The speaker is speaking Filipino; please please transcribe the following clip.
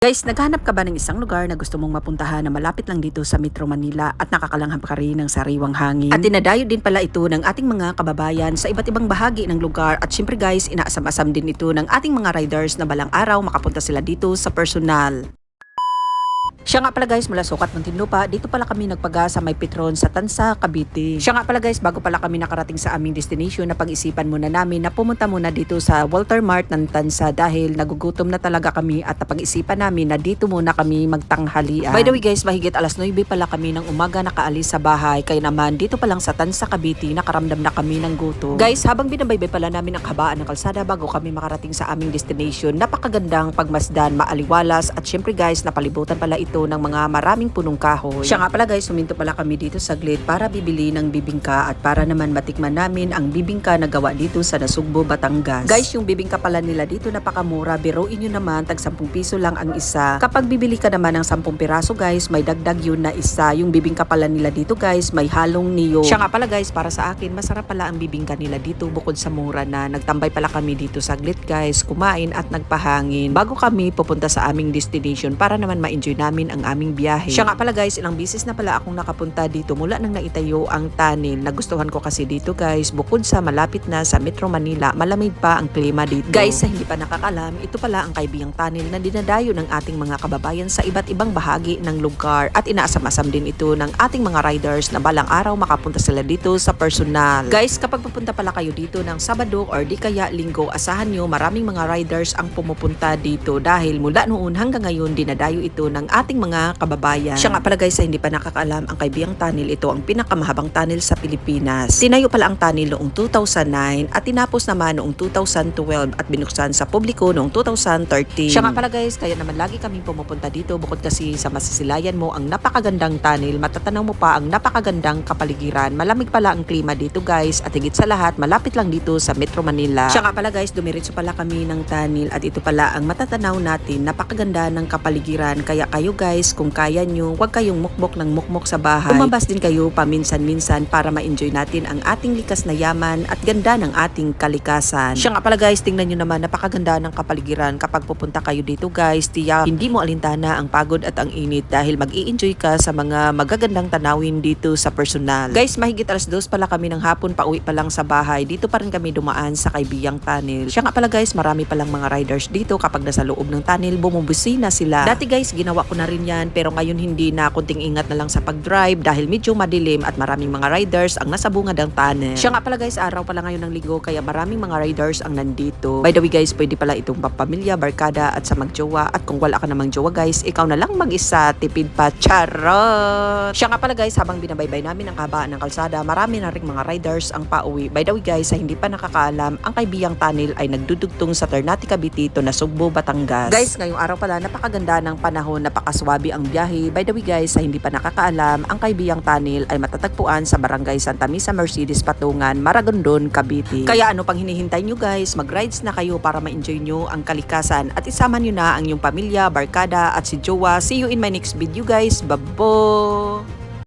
Guys, naghahanap ka ba ng isang lugar na gusto mong mapuntahan na malapit lang dito sa Metro Manila at nakakalanghap ka rin ng sariwang hangin? At dinadayo din pala ito ng ating mga kababayan sa iba't ibang bahagi ng lugar at syempre guys, inaasam-asam din ito ng ating mga riders na balang araw makapunta sila dito sa personal. Siya nga pala guys, mula Sukat, Muntinlupa, dito pala kami nagpaga sa May Petron sa Tansa, Cavite. Siya nga pala guys, bago pala kami nakarating sa aming destination, na pag-isipan muna namin na pumunta muna dito sa Walter Mart ng Tansa dahil nagugutom na talaga kami at napag-isipan namin na dito muna kami magtanghalian. By the way guys, mahigit alas 9 pala kami ng umaga nakaalis sa bahay, kaya naman dito pa lang sa Tansa, Cavite, nakaramdam na kami ng gutom. Guys, habang binabaybay pala namin ang kabaan ng kalsada bago kami makarating sa aming destination, napakagandang pagmasdan, maaliwalas at syempre guys, napalibutan pala ito ng mga maraming punong kahoy. Siya nga pala guys, suminto pala kami dito saglit para bibili ng bibingka at para naman matikman namin ang bibingka na gawa dito sa Nasugbo, Batangas. Guys, yung bibingka pala nila dito napakamura, biruin nyo naman, tag 10 piso lang ang isa. Kapag bibili ka naman ng 10 piraso guys, may dagdag yun na isa. Yung bibingka pala nila dito guys, may halong niyog. Siya nga pala guys, para sa akin, masarap pala ang bibingka nila dito bukod sa mura na. Nagtambay pala kami dito saglit guys, kumain at nagpahangin bago kami pupunta sa aming destination para naman ma-enjoy namin ang aming biyahe. Siya nga pala guys, ilang bisis na pala akong nakapunta dito mula nang naitayo ang tunnel. Nagustuhan ko kasi dito guys, bukod sa malapit na sa Metro Manila, malamig pa ang klima dito. Guys, sa hindi pa nakakalam, ito pala ang Kaibiyang Tunnel na dinadayo ng ating mga kababayan sa iba't ibang bahagi ng lugar at inaasam-asam din ito ng ating mga riders na balang araw makapunta sila dito sa personal. Guys, kapag pupunta pala kayo dito ng Sabado or di kaya Linggo, asahan nyo maraming mga riders ang pumupunta dito dahil mula noon hanggang ngayon dinadayo ito ng ating mga kababayan. Siya nga pala guys, sa hindi pa nakakaalam, ang Kaibiyang Tunnel, ito ang pinakamahabang tunnel sa Pilipinas. Tinayo pala ang tunnel noong 2009 at tinapos naman noong 2012 at binuksan sa publiko noong 2013. Siya nga pala guys, kaya naman lagi kaming pumupunta dito bukod kasi sa masisilayan mo ang napakagandang tunnel, matatanaw mo pa ang napakagandang kapaligiran. Malamig pala ang klima dito guys at higit sa lahat, malapit lang dito sa Metro Manila. Siya nga pala guys, dumiretso pala kami ng tunnel at ito pala ang matatanaw natin, napakaganda ng kapaligiran. Kaya kayo guys, kung kaya nyo, huwag kayong mukmok ng mukmok sa bahay. Umabas din kayo paminsan-minsan para ma-enjoy natin ang ating likas na yaman at ganda ng ating kalikasan. Siya nga pala guys, tingnan nyo naman, napakaganda ng kapaligiran. Kapag pupunta kayo dito guys, tiyak hindi mo alintana ang pagod at ang init dahil mag-i-enjoy ka sa mga magagandang tanawin dito sa personal. Guys, mahigit alas 2 pala kami ng hapon, pauwi pa lang sa bahay. Dito pa rin kami dumaan sa Kaibiyang Tunnel. Siya nga pala guys, marami palang mga riders dito kapag nasa loob ng tunnel, bumubusina sila. Dati guys, ginawa ko na rin yan pero ngayon hindi na, kunting ingat na lang sa pag-drive dahil medyo madilim at maraming mga riders ang nasa bungad ng tunnel. Siya nga pala guys, araw pala ngayon ng Linggo kaya maraming mga riders ang nandito. By the way guys, pwede pala itong papamilya, barkada at sa magjowa, at kung wala ka namang jowa guys, ikaw na lang mag-isa, tipid pa, charot! Siya nga pala guys, habang binabaybay namin ang kabaan ng kalsada, marami na ring mga riders ang pauwi. By the way guys, sa hindi pa nakakaalam, ang Kaibiyang Tunnel ay nagdudugtong sa Ternate, Cavite to Nasugbo, Batangas. Guys, ngayong araw pala, napakaganda ng panahon, napakaswabe ang biyahe. By the way guys, sa hindi pa nakakaalam, ang Kaibiyang Tunnel ay matatagpuan sa Barangay Santa Misa Mercedes Patungan, Maragondon, Cavite. Kaya ano pang hinihintay nyo guys, mag-rides na kayo para ma-enjoy nyo ang kalikasan at isama nyo na ang inyong pamilya, barkada at si jowa. See you in my next video guys. Babo!